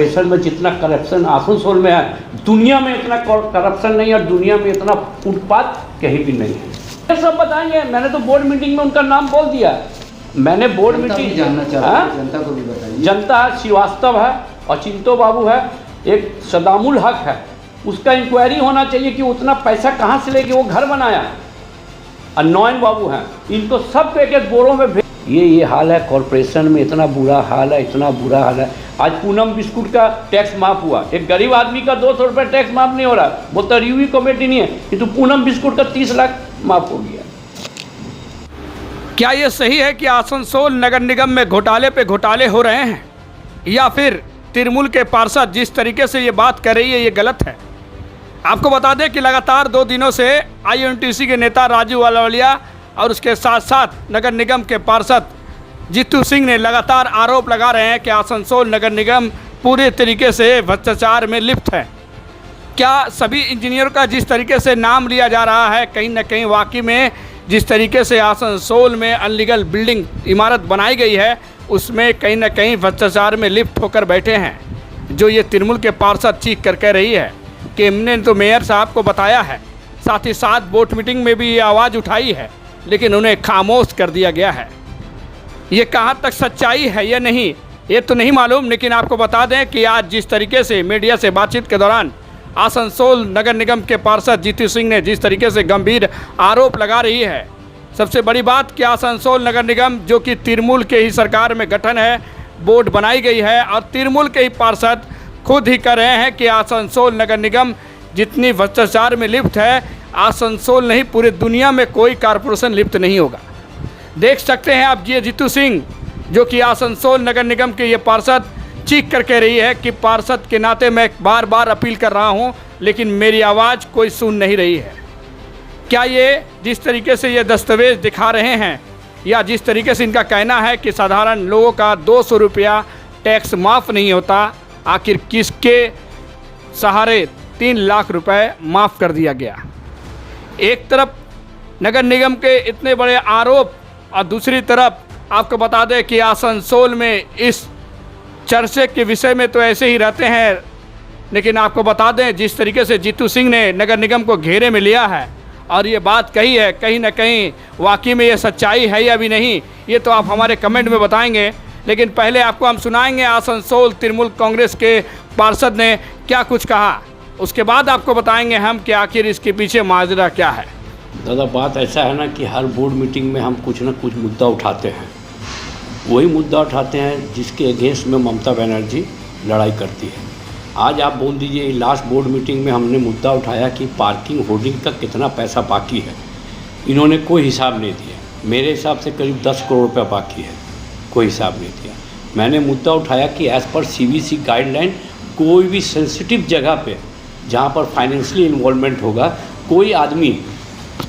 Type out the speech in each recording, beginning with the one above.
Corporation में जितना corruption Asansol में है, दुनिया में इतना करप्शन नहीं और दुनिया में इतना फुटपाथ कहीं भी नहीं है। ये सब बताएंगे। मैंने तो बोर्ड मीटिंग में उनका नाम बोल दिया। मैंने बोर्ड मीटिंग जानना चाहता हूं, जनता को भी बताइए। जनता श्रीवास्तव है और चिंतो बाबू है, एक सदामुल हक है, उसका इंक्वायरी होना चाहिए कि उतना पैसा कहाँ से लेके वो घर बनाया। और नौन बाबू हैं, इनको सब एक एक बोरों में ये हाल है। कॉरपोरेशन में इतना बुरा हाल है, इतना बुरा हाल है। आज पूनम बिस्कुट का टैक्स माफ हुआ। एक गरीब आदमी का 200 रुपये टैक्स माफ नहीं हो रहा, बोलता रिव्यू कमेटी नहीं है, किंतु पूनम बिस्कुट का 30 लाख माफ हो गया। क्या ये सही है कि आसनसोल नगर निगम में घोटाले पे घोटाले हो रहे हैं, या फिर तृणमूल के पार्षद जिस तरीके से ये बात कर रही है ये गलत है? आपको बता दें कि लगातार 2 दिनों से INTC के नेता राजू अहलुवालिया और उसके साथ साथ नगर निगम के पार्षद जीतू सिंह ने लगातार आरोप लगा रहे हैं कि आसनसोल नगर निगम पूरे तरीके से भ्रष्टाचार में लिप्त है। क्या सभी इंजीनियर का जिस तरीके से नाम लिया जा रहा है, कहीं ना कहीं वाकई में जिस तरीके से आसनसोल में अनलीगल बिल्डिंग इमारत बनाई गई है उसमें कहीं ना कहीं भ्रष्टाचार में लिप्त होकर बैठे हैं, जो ये तृणमूल के पार्षद चीख कर कह रही है कि हमने तो मेयर साहब को बताया है, साथ ही साथ बोर्ड मीटिंग में भी ये आवाज़ उठाई है, लेकिन उन्हें खामोश कर दिया गया है। ये कहाँ तक सच्चाई है या नहीं ये तो नहीं मालूम, लेकिन आपको बता दें कि आज जिस तरीके से मीडिया से बातचीत के दौरान आसनसोल नगर निगम के पार्षद जीतू सिंह ने जिस तरीके से गंभीर आरोप लगा रही है, सबसे बड़ी बात कि आसनसोल नगर निगम जो कि तृणमूल के ही सरकार में गठन है, बोर्ड बनाई गई है और तृणमूल के ही पार्षद खुद ही कह रहे हैं कि आसनसोल नगर निगम जितनी भ्रष्टाचार में लिप्त है, आसनसोल नहीं पूरी दुनिया में कोई कारपोरेशन लिप्त नहीं होगा। देख सकते हैं आप ये जीतू सिंह जो कि आसनसोल नगर निगम के ये पार्षद चीख कर कह रही है कि पार्षद के नाते मैं बार बार अपील कर रहा हूं, लेकिन मेरी आवाज़ कोई सुन नहीं रही है। क्या ये जिस तरीके से ये दस्तावेज दिखा रहे हैं या जिस तरीके से इनका कहना है कि साधारण लोगों का 200 रुपया टैक्स माफ़ नहीं होता, आखिर किसके सहारे 3 लाख रुपए माफ़ कर दिया गया? एक तरफ नगर निगम के इतने बड़े आरोप और दूसरी तरफ आपको बता दें कि आसनसोल में इस चर्चे के विषय में तो ऐसे ही रहते हैं, लेकिन आपको बता दें जिस तरीके से जीतू सिंह ने नगर निगम को घेरे में लिया है और ये बात कही है, कहीं ना कहीं वाकई में ये सच्चाई है या भी नहीं, ये तो आप हमारे कमेंट में बताएंगे। लेकिन पहले आपको हम सुनाएंगे आसनसोल तृणमूल कांग्रेस के पार्षद ने क्या कुछ कहा, उसके बाद आपको बताएंगे हम कि आखिर इसके पीछे माजरा क्या है। दादा बात ऐसा है ना कि हर बोर्ड मीटिंग में हम कुछ ना कुछ मुद्दा उठाते हैं, वही मुद्दा उठाते हैं जिसके अगेंस्ट में ममता बनर्जी लड़ाई करती है। आज आप बोल दीजिए लास्ट बोर्ड मीटिंग में हमने मुद्दा उठाया कि पार्किंग होर्डिंग का कितना पैसा बाकी है, इन्होंने कोई हिसाब नहीं दिया। मेरे हिसाब से करीब 10 करोड़ रुपया बाकी है, कोई हिसाब नहीं दिया। मैंने मुद्दा उठाया कि एज़ पर CVC गाइडलाइन कोई भी सेंसिटिव जगह पे जहाँ पर फाइनेंशियली इन्वॉल्वमेंट होगा कोई आदमी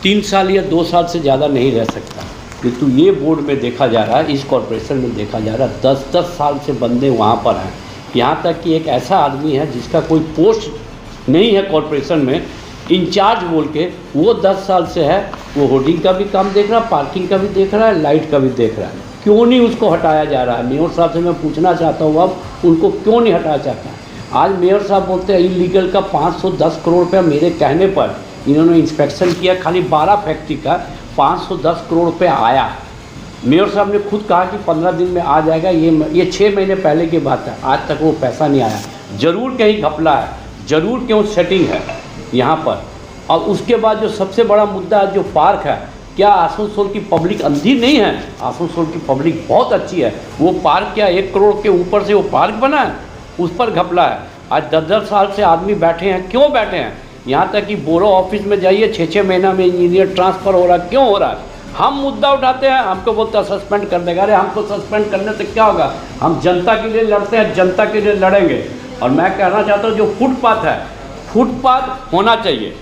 3 साल या 2 साल से ज़्यादा नहीं रह सकता, किंतु ये बोर्ड में देखा जा रहा है, इस कॉरपोरेशन में देखा जा रहा है 10-10 साल से बंदे वहाँ पर हैं। यहाँ तक कि एक ऐसा आदमी है जिसका कोई पोस्ट नहीं है कॉरपोरेशन में, इंचार्ज बोल के वो 10 साल से है, वो होर्डिंग का भी काम देख रहा है, पार्किंग का भी देख रहा है, लाइट का भी देख रहा है। क्यों नहीं उसको हटाया जा रहा है? मेयर साहब से मैं पूछना चाहता हूँ अब उनको क्यों नहीं हटाया जाता है? आज मेयर साहब बोलते हैं इलीगल का 510 करोड़ रुपया, मेरे कहने पर इन्होंने इंस्पेक्शन किया, खाली 12 फैक्ट्री का 510 करोड़ रुपया आया। मेयर साहब ने खुद कहा कि 15 दिन में आ जाएगा, ये 6 महीने पहले की बात है, आज तक वो पैसा नहीं आया। ज़रूर कहीं घपला है, ज़रूर क्यों सेटिंग है यहाँ पर। और उसके बाद जो सबसे बड़ा मुद्दा है जो पार्क है, क्या आसनसोल की पब्लिक अंधी नहीं है? आसनसोल की पब्लिक बहुत अच्छी है। वो पार्क क्या 1 करोड़ के ऊपर से वो पार्क बना है, उस पर घपला है। आज 10-10 साल से आदमी बैठे हैं, क्यों बैठे हैं? यहाँ तक कि बोरो ऑफिस में जाइए 6-6 महीना में इंजीनियर ट्रांसफ़र हो रहा है, क्यों हो रहा है? हम मुद्दा उठाते हैं, हमको बोलता है सस्पेंड कर देगा। अरे हमको सस्पेंड करने से क्या होगा? हम जनता के लिए लड़ते हैं, जनता के लिए लड़ेंगे। और मैं कहना चाहता हूँ जो फुटपाथ है, फुटपाथ होना चाहिए।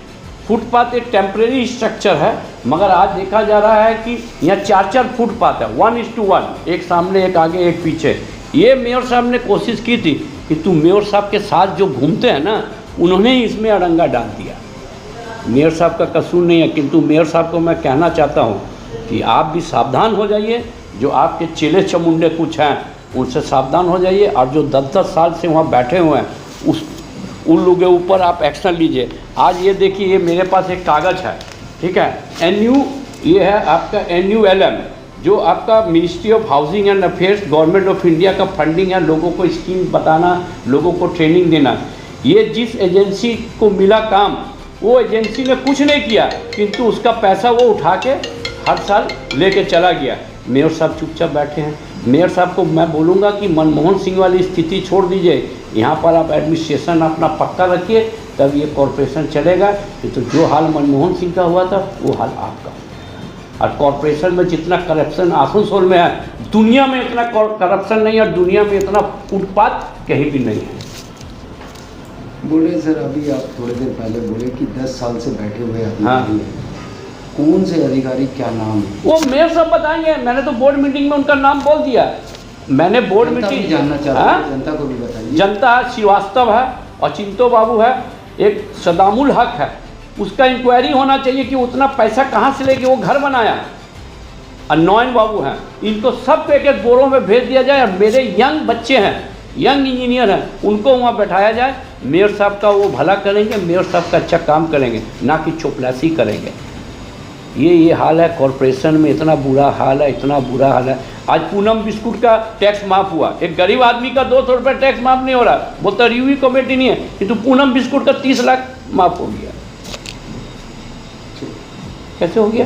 फुटपाथ एक टेम्परेरी स्ट्रक्चर है, मगर आज देखा जा रहा है कि यहाँ 4-4 फुटपाथ है, 1:1, एक सामने एक आगे एक पीछे। ये मेयर साहब ने कोशिश की थी कि तुम मेयर साहब के साथ जो घूमते हैं ना, उन्होंने ही इसमें अड़ंगा डाल दिया। मेयर साहब का कसूर नहीं है, किंतु मेयर साहब को मैं कहना चाहता हूँ कि आप भी सावधान हो जाइए। जो आपके चेले चमुंडे कुछ हैं उनसे सावधान हो जाइए। और जो 10-10 साल से वहाँ बैठे हुए हैं उन लोगों के ऊपर आप एक्शन लीजिए। आज ये देखिए, ये मेरे पास एक कागज़ है, ठीक है, NU, ये है आपका NULM, जो आपका ministry of housing and affairs, government of India का फंडिंग है, लोगों को स्कीम बताना, लोगों को ट्रेनिंग देना। ये जिस एजेंसी को मिला काम, वो एजेंसी ने कुछ नहीं किया, किंतु उसका पैसा वो उठा के हर साल लेके चला गया। मेयर साहब चुपचाप बैठे हैं। मेयर साहब को मैं बोलूँगा कि मनमोहन सिंह वाली स्थिति छोड़ दीजिए, यहाँ पर आप एडमिनिस्ट्रेशन अपना पक्का रखिए, तब ये कॉरपोरेशन चलेगा। तो जो हाल मनमोहन सिंह का हुआ था वो हाल आपका। और कॉरपोरेशन में जितना करप्शन आसनसोल में है, दुनिया में इतना करप्शन नहीं, और दुनिया में इतना उत्पात कहीं भी नहीं है। बोले सर, अभी आप थोड़ी देर पहले बोले कि 10 साल से बैठे हुए अधिकारी हाँ। हैं। कौन से अधिकारी, क्या नाम है? वो मेयर साहब बताएंगे, मैंने तो बोर्ड मीटिंग में उनका नाम बोल दिया। मैंने बोर्ड मीटिंग जानना चाहता हूं, जनता को भी बताइए। जनता श्रीवास्तव है, अचिंतो बाबू है, एक सदामुल हक है, उसका इंक्वायरी होना चाहिए कि उतना पैसा कहाँ से लेके वो घर बनाया। और नौयन बाबू हैं, इनको सबको एक एक बोरों में भेज दिया जाए। और मेरे यंग बच्चे हैं, यंग इंजीनियर हैं, उनको वहाँ बैठाया जाए। मेयर साहब का वो भला करेंगे, मेयर साहब का अच्छा काम करेंगे, ना कि चौपलासी करेंगे। ये हाल है कॉरपोरेशन में, इतना बुरा हाल है, इतना बुरा हाल है। आज पूनम बिस्कुट का टैक्स माफ़ हुआ, एक गरीब आदमी का 200 रुपये टैक्स माफ़ नहीं हो रहा, बोलता रिव्यू कमेटी नहीं है, किंतु पूनम बिस्कुट का 30 लाख माफ़ हो गया। कैसे हो गया?